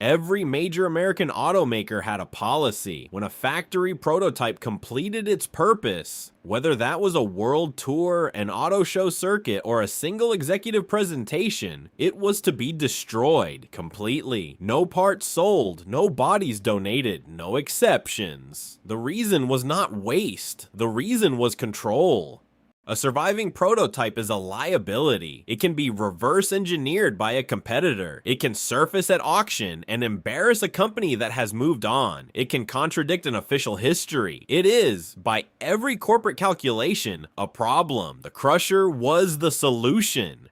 Every major American automaker had a policy. When a factory prototype completed its purpose, whether that was a world tour, an auto show circuit, or a single executive presentation, it was to be destroyed completely. No parts sold, no bodies donated, no exceptions. The reason was not waste. The reason was control. A surviving prototype is a liability. It can be reverse engineered by a competitor. It can surface at auction and embarrass a company that has moved on. It can contradict an official history. It is, by every corporate calculation, a problem. The Crusher was the solution.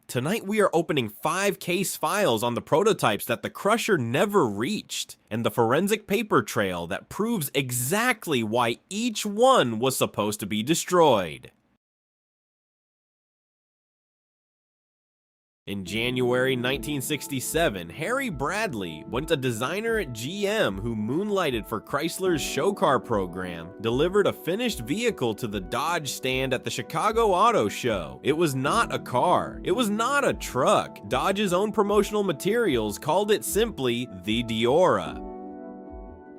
Tonight we are opening 5 case files on the prototypes that the Crusher never reached, and the forensic paper trail that proves exactly why each one was supposed to be destroyed. In January 1967, Harry Bradley, a designer at GM who moonlighted for Chrysler's show car program, delivered a finished vehicle to the Dodge stand at the Chicago Auto Show. It was not a car. It was not a truck. Dodge's own promotional materials called it simply the DEORA.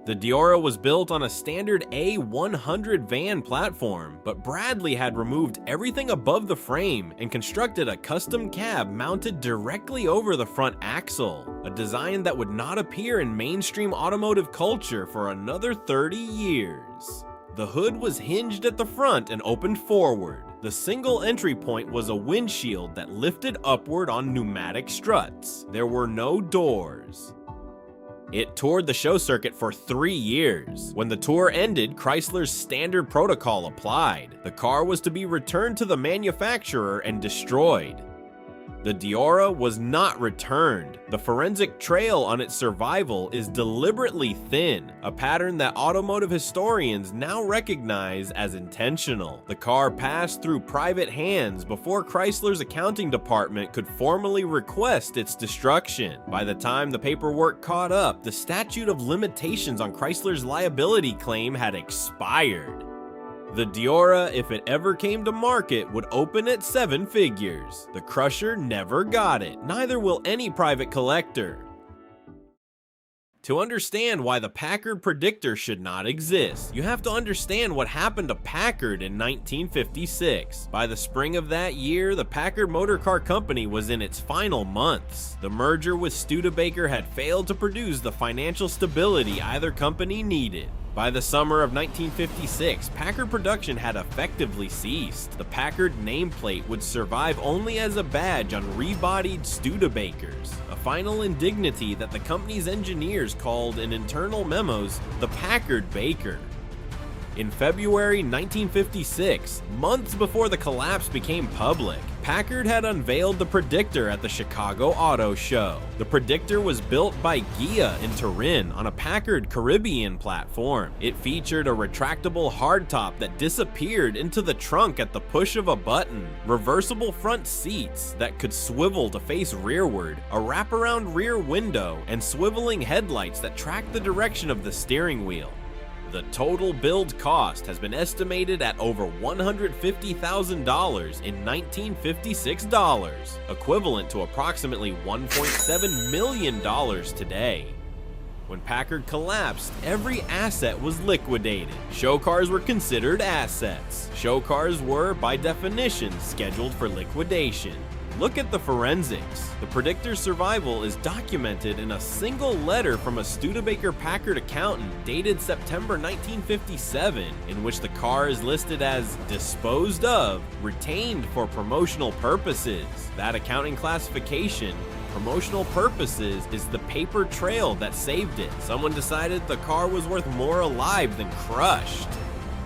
The DEORA was built on a standard A100 van platform, but Bradley had removed everything above the frame and constructed a custom cab mounted directly over the front axle, a design that would not appear in mainstream automotive culture for another 30 years. The hood was hinged at the front and opened forward. The single entry point was a windshield that lifted upward on pneumatic struts. There were no doors. It toured the show circuit for 3 years. When the tour ended, Chrysler's standard protocol applied. The car was to be returned to the manufacturer and destroyed. The DEORA was not returned. The forensic trail on its survival is deliberately thin, a pattern that automotive historians now recognize as intentional. The car passed through private hands before Chrysler's accounting department could formally request its destruction. By the time the paperwork caught up, the statute of limitations on Chrysler's liability claim had expired. The DEORA, if it ever came to market, would open at 7 figures. The Crusher never got it. Neither will any private collector. To understand why the Packard Predictor should not exist, you have to understand what happened to Packard in 1956. By the spring of that year, the Packard Motor Car Company was in its final months. The merger with Studebaker had failed to produce the financial stability either company needed. By the summer of 1956, Packard production had effectively ceased. The Packard nameplate would survive only as a badge on rebodied Studebakers, a final indignity that the company's engineers called in internal memos the Packard Baker. In February 1956, months before the collapse became public, Packard had unveiled the Predictor at the Chicago Auto Show. The Predictor was built by Ghia in Turin on a Packard Caribbean platform. It featured a retractable hardtop that disappeared into the trunk at the push of a button, reversible front seats that could swivel to face rearward, a wraparound rear window, and swiveling headlights that tracked the direction of the steering wheel. The total build cost has been estimated at over $150,000 in 1956 dollars, equivalent to approximately $1.7 million today. When Packard collapsed, every asset was liquidated. Show cars were considered assets. Show cars were, by definition, scheduled for liquidation. Look at the forensics. The Predictor's survival is documented in a single letter from a Studebaker Packard accountant dated September 1957, in which the car is listed as disposed of, retained for promotional purposes. That accounting classification, promotional purposes, is the paper trail that saved it. Someone decided the car was worth more alive than crushed.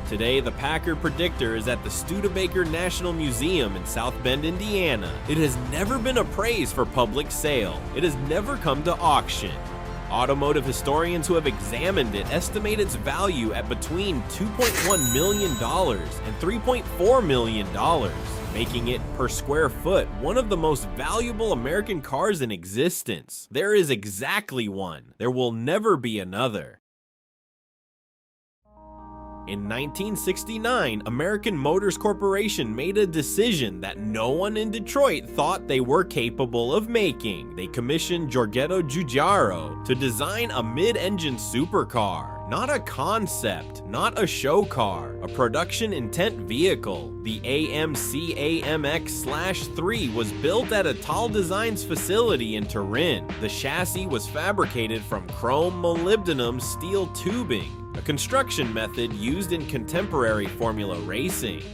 Today, the Packard Predictor is at the Studebaker National Museum in South Bend, Indiana. It has never been appraised for public sale. It has never come to auction. Automotive historians who have examined it estimate its value at between $2.1 million and $3.4 million, making it, per square foot, one of the most valuable American cars in existence. There is exactly one. There will never be another. In 1969, American Motors Corporation made a decision that no one in Detroit thought they were capable of making. They commissioned Giorgetto Giugiaro to design a mid-engine supercar. Not a concept, not a show car, a production intent vehicle. The AMC AMX-3 was built at Atal Design's facility in Turin. The chassis was fabricated from chrome molybdenum steel tubing, a construction method used in contemporary Formula racing.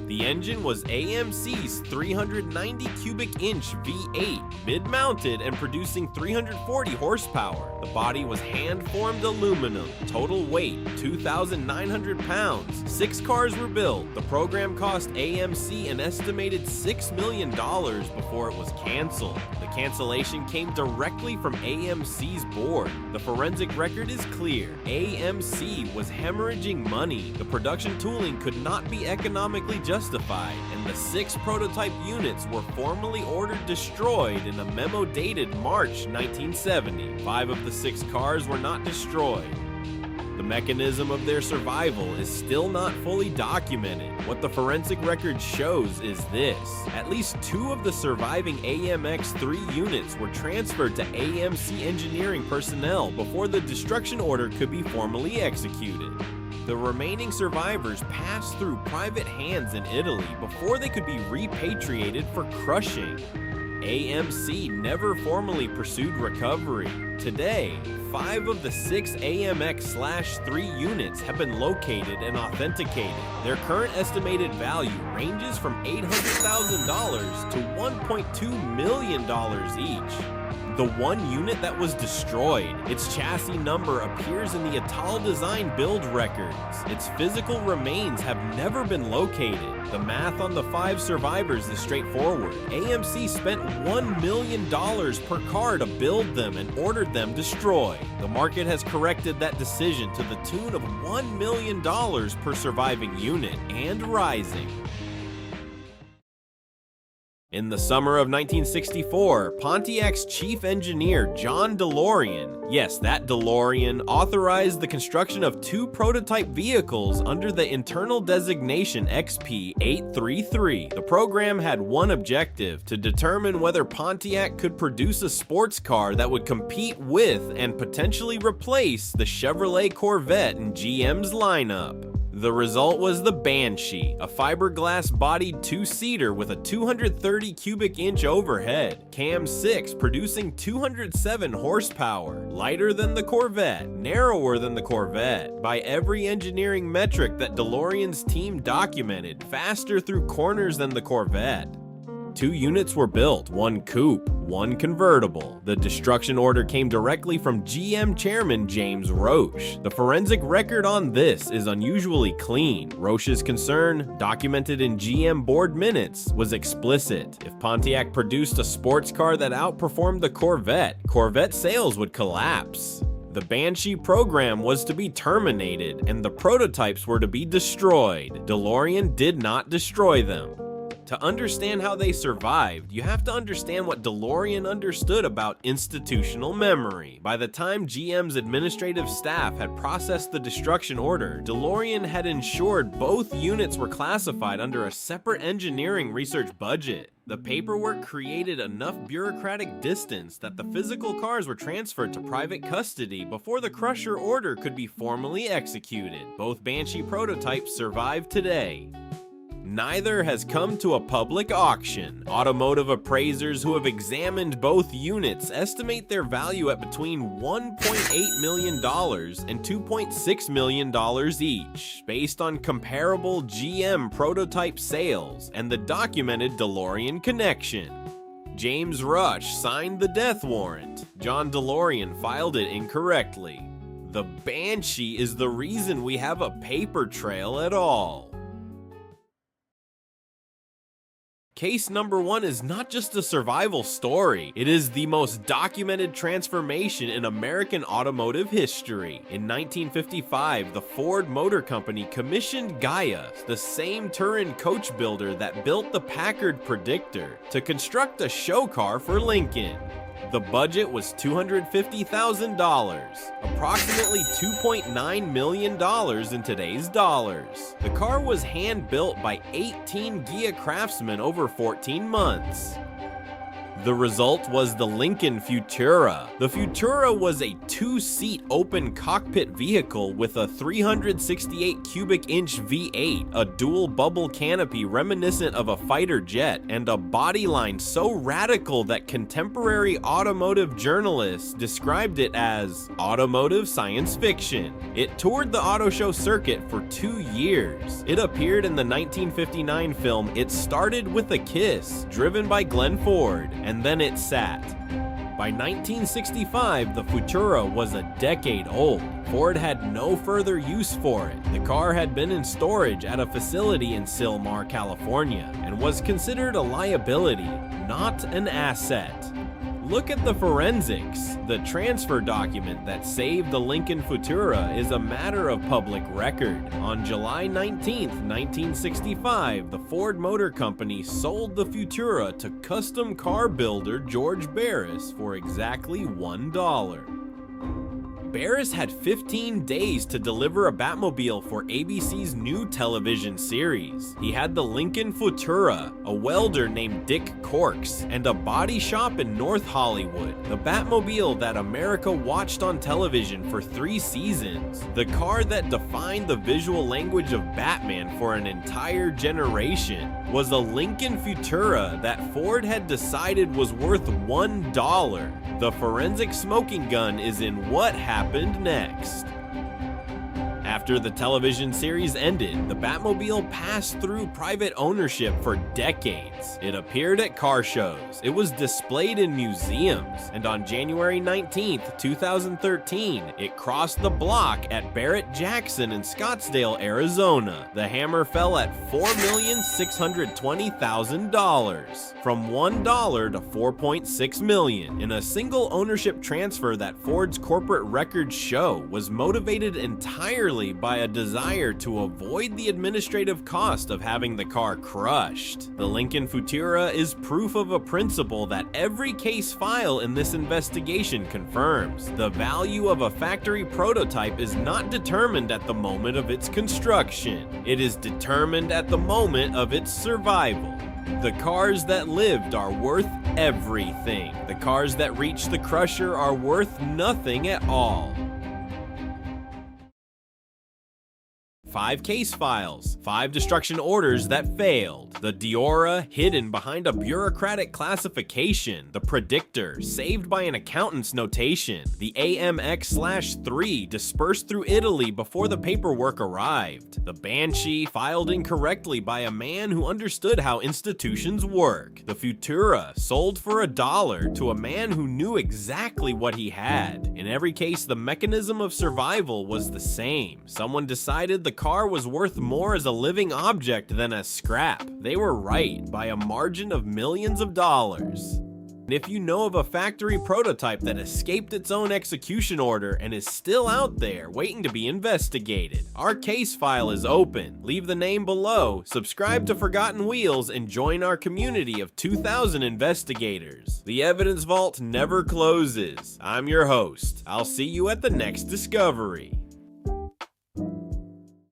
The engine was AMC's 390 cubic inch V8, mid-mounted and producing 340 horsepower. The body was hand-formed aluminum, total weight 2,900 pounds. 6 cars were built. The program cost AMC an estimated $6 million before it was canceled. The cancellation came directly from AMC's board. The forensic record is clear. AMC was hemorrhaging money. The production tooling could not be economically justified, and the 6 prototype units were formally ordered destroyed in a memo dated March 1970. 5 of the 6 cars were not destroyed. The mechanism of their survival is still not fully documented. What the forensic record shows is this: at least 2 of the surviving AMX-3 units were transferred to AMC engineering personnel before the destruction order could be formally executed. The remaining survivors passed through private hands in Italy before they could be repatriated for crushing. AMC never formally pursued recovery. Today, 5 of the 6 AMX-3 units have been located and authenticated. Their current estimated value ranges from $800,000 to $1.2 million each. The one unit that was destroyed, its chassis number appears in the Atal Design build records. Its physical remains have never been located. The math on the 5 survivors is straightforward. AMC spent $1 million per car to build them and ordered them destroyed. The market has corrected that decision to the tune of $1 million per surviving unit and rising. In the summer of 1964, Pontiac's chief engineer, John DeLorean, yes, that DeLorean, authorized the construction of 2 prototype vehicles under the internal designation XP833. The program had one objective: to determine whether Pontiac could produce a sports car that would compete with and potentially replace the Chevrolet Corvette in GM's lineup. The result was the BANSHEE, a fiberglass-bodied 2-seater with a 230 cubic inch overhead, cam 6 producing 207 horsepower, lighter than the Corvette, narrower than the Corvette, by every engineering metric that DeLorean's team documented, faster through corners than the Corvette. 2 units were built, 1 coupe, 1 convertible. The destruction order came directly from GM chairman James Roche. The forensic record on this is unusually clean. Roche's concern, documented in GM board minutes, was explicit. If Pontiac produced a sports car that outperformed the Corvette, Corvette sales would collapse. The BANSHEE program was to be terminated, and the prototypes were to be destroyed. DeLorean did not destroy them. To understand how they survived, you have to understand what DeLorean understood about institutional memory. By the time GM's administrative staff had processed the destruction order, DeLorean had ensured both units were classified under a separate engineering research budget. The paperwork created enough bureaucratic distance that the physical cars were transferred to private custody before the crusher order could be formally executed. Both BANSHEE prototypes survive today. Neither has come to a public auction. Automotive appraisers who have examined both units estimate their value at between $1.8 million and $2.6 million each, based on comparable GM prototype sales and the documented DeLorean connection. James Rush signed the death warrant. John DeLorean filed it incorrectly. The BANSHEE is the reason we have a paper trail at all. Case number 1 is not just a survival story, it is the most documented transformation in American automotive history. In 1955, the Ford Motor Company commissioned Gaia, the same Turin coach builder that built the Packard PREDICTOR, to construct a show car for Lincoln. The budget was $250,000, approximately $2.9 million in today's dollars. The car was hand-built by 18 Ghia craftsmen over 14 months. The result was the Lincoln Futura. The Futura was a two-seat open cockpit vehicle with a 368 cubic inch V8, a dual bubble canopy reminiscent of a fighter jet, and a body line so radical that contemporary automotive journalists described it as automotive science fiction. It toured the auto show circuit for 2 years. It appeared in the 1959 film It Started with a Kiss, driven by Glenn Ford, and then it sat. By 1965, the Futura was a decade old. Ford had no further use for it. The car had been in storage at a facility in Sylmar, California, and was considered a liability, not an asset. Look at the forensics. The transfer document that saved the Lincoln Futura is a matter of public record. On July 19, 1965, the Ford Motor Company sold the Futura to custom car builder George Barris for exactly $1. Barris had 15 days to deliver a Batmobile for ABC's new television series. He had the Lincoln Futura, a welder named Dick Corks, and a body shop in North Hollywood. The Batmobile that America watched on television for 3 seasons. The car that defined the visual language of Batman for an entire generation was a Lincoln Futura that Ford had decided was worth $1. The forensic smoking gun is in what happened next. After the television series ended, the Batmobile passed through private ownership for decades. It appeared at car shows, it was displayed in museums, and on January 19, 2013, it crossed the block at Barrett-Jackson in Scottsdale, Arizona. The hammer fell at $4,620,000, from $1 to $4.6 million, in a single ownership transfer that Ford's corporate records show was motivated entirely by a desire to avoid the administrative cost of having the car crushed. The Lincoln Futura is proof of a principle that every case file in this investigation confirms. The value of a factory prototype is not determined at the moment of its construction. It is determined at the moment of its survival. The cars that lived are worth everything. The cars that reach the crusher are worth nothing at all. 5 case files, 5 destruction orders that failed, the DEORA hidden behind a bureaucratic classification, the PREDICTOR saved by an accountant's notation, the AMX/3 dispersed through Italy before the paperwork arrived, the BANSHEE filed incorrectly by a man who understood how institutions work, the Futura sold for $1 to a man who knew exactly what he had. In every case, the mechanism of survival was the same. Someone decided the car was worth more as a living object than as scrap. They were right by a margin of millions of dollars. And if you know of a factory prototype that escaped its own execution order and is still out there waiting to be investigated, our case file is open. Leave the name below, subscribe to Forgotten Wheels, and join our community of 2,000 investigators. The evidence vault never closes. I'm your host. I'll see you at the next discovery.